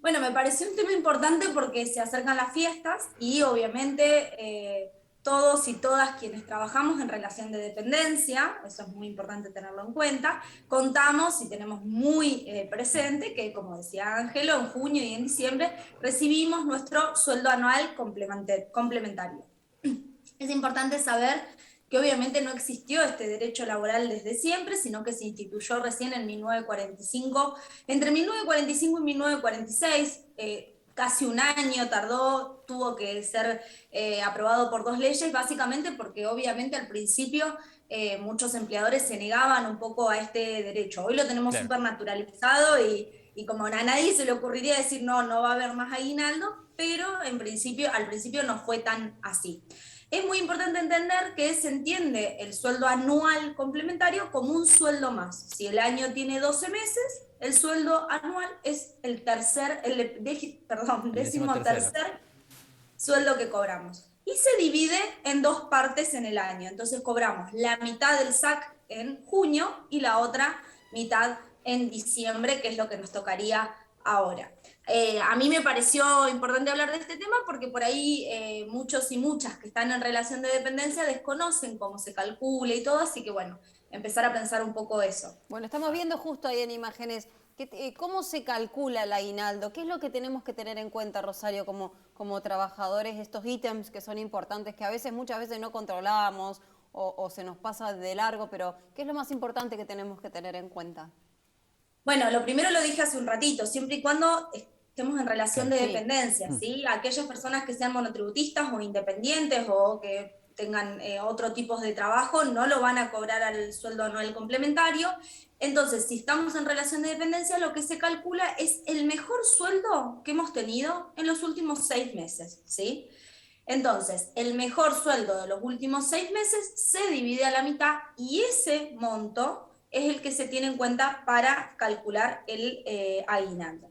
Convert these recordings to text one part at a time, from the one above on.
Bueno, me pareció un tema importante porque se acercan las fiestas y obviamente todos y todas quienes trabajamos en relación de dependencia, eso es muy importante tenerlo en cuenta, contamos y tenemos muy presente que, como decía Ángelo, en junio y en diciembre recibimos nuestro sueldo anual complementario. Es importante saber que obviamente no existió este derecho laboral desde siempre, sino que se instituyó recién en 1945. Entre 1945 y 1946, casi un año tardó, tuvo que ser aprobado por dos leyes, básicamente porque obviamente al principio muchos empleadores se negaban un poco a este derecho. Hoy lo tenemos Claro. súper naturalizado y como a nadie se le ocurriría decir no, no va a haber más aguinaldo, pero en principio, al principio no fue tan así. Es muy importante entender que se entiende el sueldo anual complementario como un sueldo más. Si el año tiene 12 meses, el sueldo anual es El décimo décimo tercero. tercer sueldo que cobramos. Y se divide en dos partes en el año. Entonces cobramos la mitad del SAC en junio y la otra mitad en diciembre, que es lo que nos tocaría ahora. A mí me pareció importante hablar de este tema porque por ahí muchos y muchas que están en relación de dependencia desconocen cómo se calcula y todo, así que bueno, empezar a pensar un poco eso. Bueno, estamos viendo justo ahí en imágenes cómo se calcula el aguinaldo. ¿Qué es lo que tenemos que tener en cuenta, Rosario, como trabajadores, estos ítems que son importantes, que a veces, muchas veces no controlamos o se nos pasa de largo, pero ¿qué es lo más importante que tenemos que tener en cuenta? Bueno, lo primero lo dije hace un ratito, siempre y cuando estemos en relación Claro. de Sí. dependencia, Mm. ¿sí? Aquellas personas que sean monotributistas o independientes o que tengan otro tipo de trabajo no lo van a cobrar al sueldo anual complementario. Entonces, si estamos en relación de dependencia, lo que se calcula es el mejor sueldo que hemos tenido en los últimos 6 meses, ¿sí? Entonces, el mejor sueldo de los últimos 6 meses se divide a la mitad y ese monto es el que se tiene en cuenta para calcular el aguinaldo.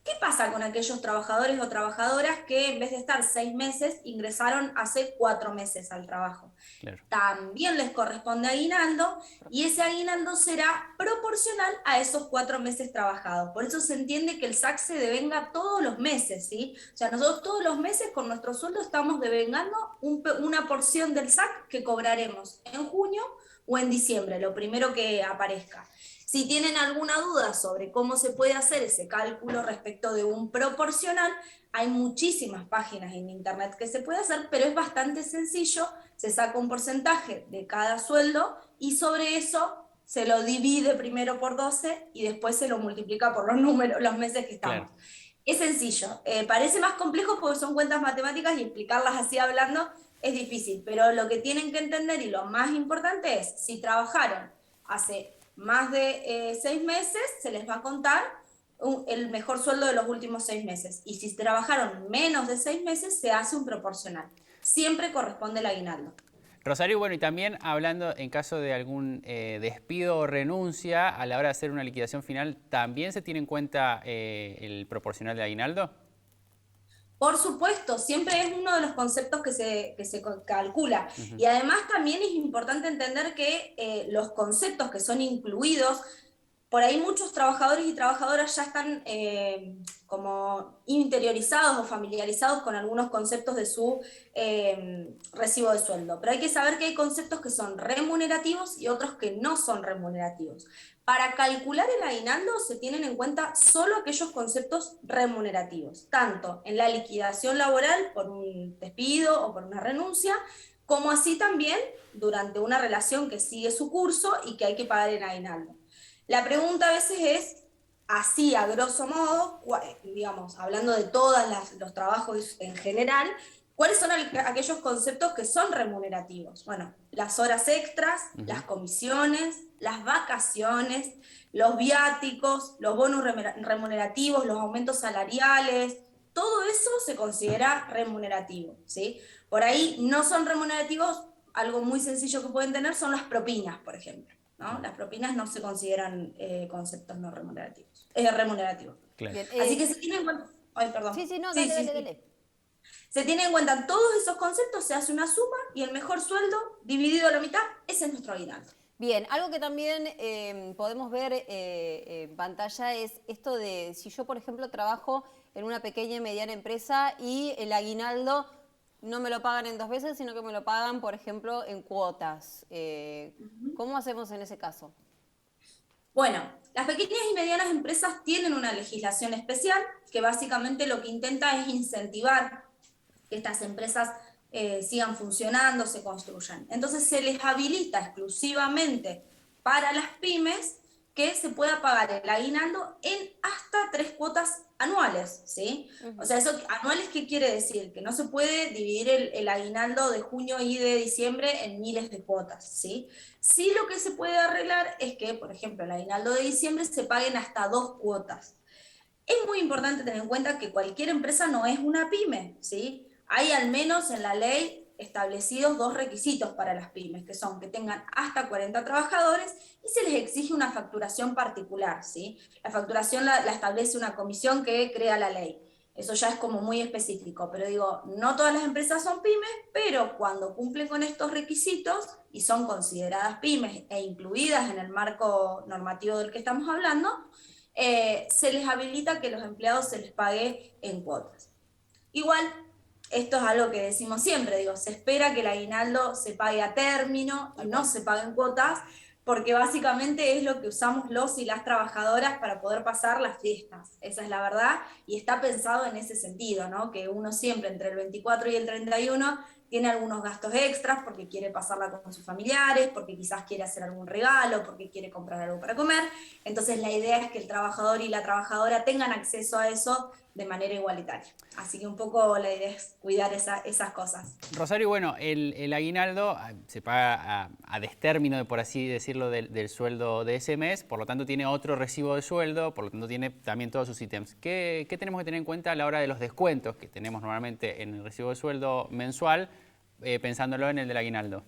¿Qué pasa con aquellos trabajadores o trabajadoras que en vez de estar 6 meses ingresaron hace 4 meses al trabajo? Claro. También les corresponde aguinaldo y ese aguinaldo será proporcional a esos 4 meses trabajados. Por eso se entiende que el SAC se devenga todos los meses, ¿sí? O sea, nosotros todos los meses con nuestro sueldo estamos devengando una porción del SAC que cobraremos en junio o en diciembre, lo primero que aparezca. Si tienen alguna duda sobre cómo se puede hacer ese cálculo respecto de un proporcional, hay muchísimas páginas en internet que se puede hacer, pero es bastante sencillo. Se saca un porcentaje de cada sueldo y sobre eso se lo divide primero por 12 y después se lo multiplica por los números, los meses que Claro. estamos. Es sencillo. Parece más complejo porque son cuentas matemáticas y explicarlas así hablando es difícil, pero lo que tienen que entender y lo más importante es, si trabajaron hace más de 6 meses, se les va a contar el mejor sueldo de los últimos 6 meses. Y si trabajaron menos de 6 meses, se hace un proporcional. Siempre corresponde el aguinaldo. Rosario, bueno, y también hablando en caso de algún despido o renuncia, a la hora de hacer una liquidación final, ¿también se tiene en cuenta el proporcional de aguinaldo? Por supuesto, siempre es uno de los conceptos que se calcula. Ujú. Y además también es importante entender que los conceptos que son incluidos, por ahí muchos trabajadores y trabajadoras ya están como interiorizados o familiarizados con algunos conceptos de su recibo de sueldo. Pero hay que saber que hay conceptos que son remunerativos y otros que no son remunerativos. Para calcular el aguinaldo se tienen en cuenta solo aquellos conceptos remunerativos, tanto en la liquidación laboral por un despido o por una renuncia, como así también durante una relación que sigue su curso y que hay que pagar el aguinaldo. La pregunta a veces es, así a grosso modo, digamos, hablando de todos los trabajos en general, ¿cuáles son aquellos conceptos que son remunerativos? Bueno, las horas extras, Ujú. las comisiones, las vacaciones, los viáticos, los bonos remunerativos, los aumentos salariales, todo eso se considera remunerativo, ¿sí? Por ahí no son remunerativos, algo muy sencillo que pueden tener son las propinas, por ejemplo, ¿no? Las propinas no se consideran conceptos no remunerativos, remunerativos. Claro. Bien, Así que se tiene en cuenta, ay, sí, perdón, sí, no, sí, dale, sí, dale, sí. dale. Se tiene en cuenta todos esos conceptos, se hace una suma y el mejor sueldo dividido a la mitad, ese es nuestro aguinaldo. Bien, algo que también podemos ver en pantalla es esto de si yo, por ejemplo, trabajo en una pequeña y mediana empresa y el aguinaldo no me lo pagan en 2 veces, sino que me lo pagan, por ejemplo, en cuotas. ¿Cómo hacemos en ese caso? Bueno, las pequeñas y medianas empresas tienen una legislación especial que básicamente lo que intenta es incentivar que estas empresas sigan funcionando, se construyan. Entonces se les habilita exclusivamente para las pymes que se pueda pagar el aguinaldo en hasta 3 cuotas anuales, ¿sí? O sea, eso, anuales, ¿qué quiere decir? Que no se puede dividir el aguinaldo de junio y de diciembre en miles de cuotas, ¿sí? Sí, lo que se puede arreglar es que, por ejemplo, el aguinaldo de diciembre se paguen hasta 2 cuotas. Es muy importante tener en cuenta que cualquier empresa no es una pyme, ¿sí? Hay al menos en la ley establecidos 2 requisitos para las pymes, que son que tengan hasta 40 trabajadores y se les exige una facturación particular, ¿sí? La facturación la establece una comisión que crea la ley. Eso ya es como muy específico, pero digo, no todas las empresas son pymes, pero cuando cumplen con estos requisitos y son consideradas pymes e incluidas en el marco normativo del que estamos hablando, se les habilita que los empleados se les pague en cuotas. Igual, esto es algo que decimos siempre, digo, se espera que el aguinaldo se pague a término y no se pague en cuotas, porque básicamente es lo que usamos los y las trabajadoras para poder pasar las fiestas. Esa es la verdad, y está pensado en ese sentido, ¿no? Que uno siempre entre el 24 y el 31 tiene algunos gastos extras porque quiere pasarla con sus familiares, porque quizás quiere hacer algún regalo, porque quiere comprar algo para comer. Entonces la idea es que el trabajador y la trabajadora tengan acceso a eso de manera igualitaria. Así que un poco la idea es cuidar esas cosas. Rosario, bueno, el aguinaldo se paga a destérmino, por así decirlo, del sueldo de ese mes, por lo tanto tiene otro recibo de sueldo, por lo tanto tiene también todos sus ítems. ¿Qué tenemos que tener en cuenta a la hora de los descuentos que tenemos normalmente en el recibo de sueldo mensual, pensándolo en el del aguinaldo?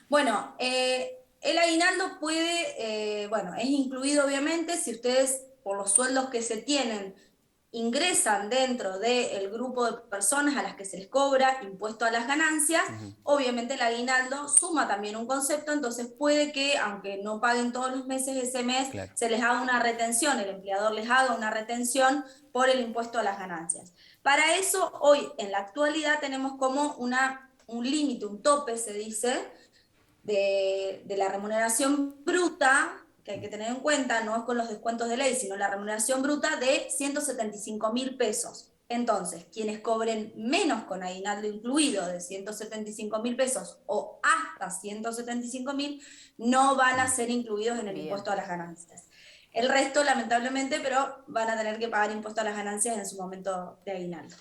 Bueno, el aguinaldo puede, bueno, es incluido obviamente si ustedes por los sueldos que se tienen ingresan dentro del grupo de personas a las que se les cobra impuesto a las ganancias, obviamente el aguinaldo suma también un concepto, entonces puede que, aunque no paguen todos los meses ese mes, Claro. se les haga una retención, el empleador les haga una retención por el impuesto a las ganancias. Para eso, hoy, en la actualidad, tenemos como un límite, un tope, se dice, de la remuneración bruta, que hay que tener en cuenta, no es con los descuentos de ley, sino la remuneración bruta de 175.000 pesos. Entonces, quienes cobren menos con aguinaldo incluido de 175.000 pesos o hasta 175.000 no van a ser incluidos en el impuesto a las ganancias. El resto, lamentablemente, pero van a tener que pagar impuesto a las ganancias en su momento de aguinaldo.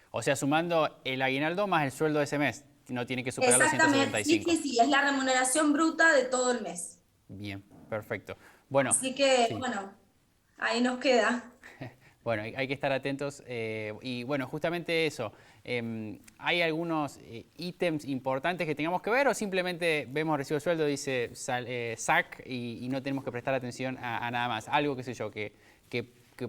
O sea, sumando el aguinaldo más el sueldo de ese mes, no tiene que superar los Exactamente, 175. sí, es la remuneración bruta de todo el mes. Bien, perfecto. Bueno, Así que, sí. bueno, ahí nos queda. Bueno, hay que estar atentos y bueno, justamente eso. ¿Hay algunos ítems importantes que tengamos que ver o simplemente vemos recibo de sueldo, dice SAC y no tenemos que prestar atención a nada más? Algo, qué sé yo, que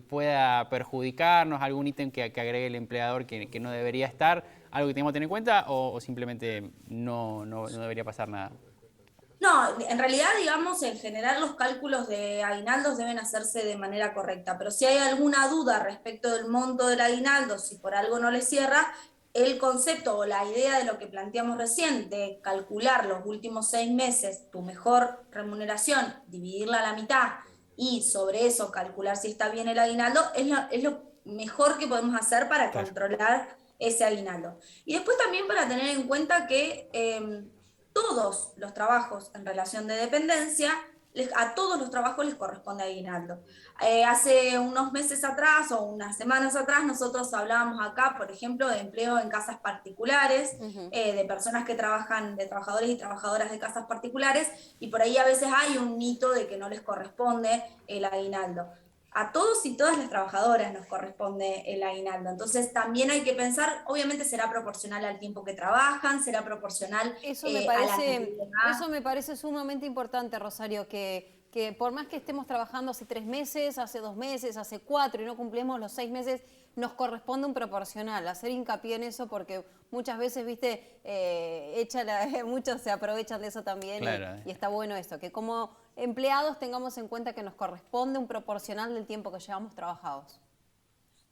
pueda perjudicarnos, algún ítem que agregue el empleador que no debería estar, algo que tengamos que tener en cuenta o simplemente no debería pasar nada. No, en realidad, digamos, en general los cálculos de aguinaldos deben hacerse de manera correcta, pero si hay alguna duda respecto del monto del aguinaldo, si por algo no le cierra, el concepto o la idea de lo que planteamos recién, de calcular los últimos 6 meses tu mejor remuneración, dividirla a la mitad y sobre eso calcular si está bien el aguinaldo, es lo mejor que podemos hacer para Claro. controlar ese aguinaldo. Y después también para tener en cuenta que todos los trabajos en relación de dependencia, a todos los trabajos les corresponde aguinaldo. Hace unos meses atrás o unas semanas atrás nosotros hablábamos acá, por ejemplo, de empleo en casas particulares, de personas que trabajan, de trabajadores y trabajadoras de casas particulares, y por ahí a veces hay un mito de que no les corresponde el aguinaldo. A todos y todas las trabajadoras nos corresponde el aguinaldo. Entonces también hay que pensar, obviamente será proporcional al tiempo que trabajan, será proporcional Eso me a la parece, antigüedad. eso me parece sumamente importante, Rosario, que que por más que estemos trabajando hace 3 meses, hace 2 meses, hace 4 y no cumplimos los 6 meses, nos corresponde un proporcional, hacer hincapié en eso porque muchas veces, viste, muchos se aprovechan de eso también. Claro. Y está bueno eso, que como empleados tengamos en cuenta que nos corresponde un proporcional del tiempo que llevamos trabajados.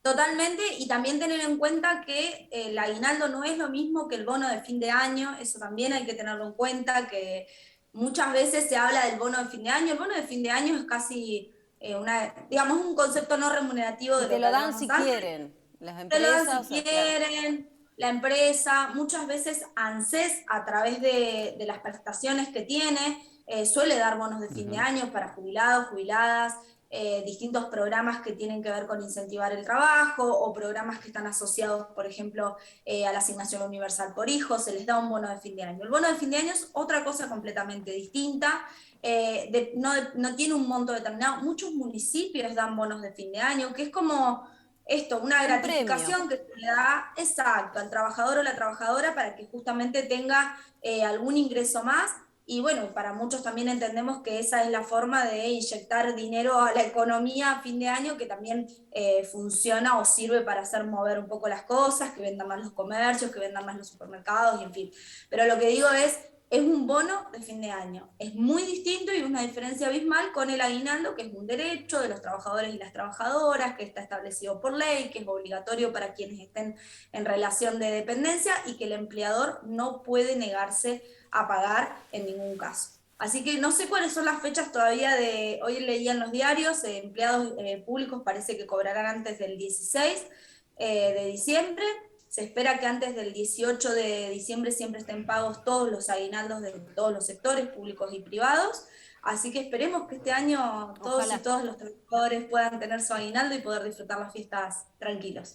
Totalmente, y también tener en cuenta que el aguinaldo no es lo mismo que el bono de fin de año, eso también hay que tenerlo en cuenta, que muchas veces se habla del bono de fin de año. El bono de fin de año es casi digamos, un concepto no remunerativo Y de te lo que lo dan hablábamos si antes. quieren, las Te lo dan empresas, si claro. quieren, la empresa, muchas veces ANSES, a través de las prestaciones que tiene, suele dar bonos de fin de año para jubilados, jubiladas, distintos programas que tienen que ver con incentivar el trabajo o programas que están asociados, por ejemplo, a la asignación universal por hijo, se les da un bono de fin de año. El bono de fin de año es otra cosa completamente distinta, no tiene un monto determinado. Muchos municipios dan bonos de fin de año, que es como esto, una Un premio. gratificación que se le da, exacto, al trabajador o la trabajadora para que justamente tenga algún ingreso más. Y bueno, para muchos también entendemos que esa es la forma de inyectar dinero a la economía a fin de año, que también funciona o sirve para hacer mover un poco las cosas, que vendan más los comercios, que vendan más los supermercados, y en fin. Pero lo que digo es un bono de fin de año. Es muy distinto y una diferencia abismal con el aguinaldo, que es un derecho de los trabajadores y las trabajadoras, que está establecido por ley, que es obligatorio para quienes estén en relación de dependencia y que el empleador no puede negarse a pagar en ningún caso. Así que no sé cuáles son las fechas todavía hoy leía en los diarios, empleados públicos parece que cobrarán antes del 16 de diciembre. Se espera que antes del 18 de diciembre siempre estén pagos todos los aguinaldos de todos los sectores públicos y privados. Así que esperemos que este año todos y Ojalá. todas los trabajadores puedan tener su aguinaldo y poder disfrutar las fiestas tranquilos.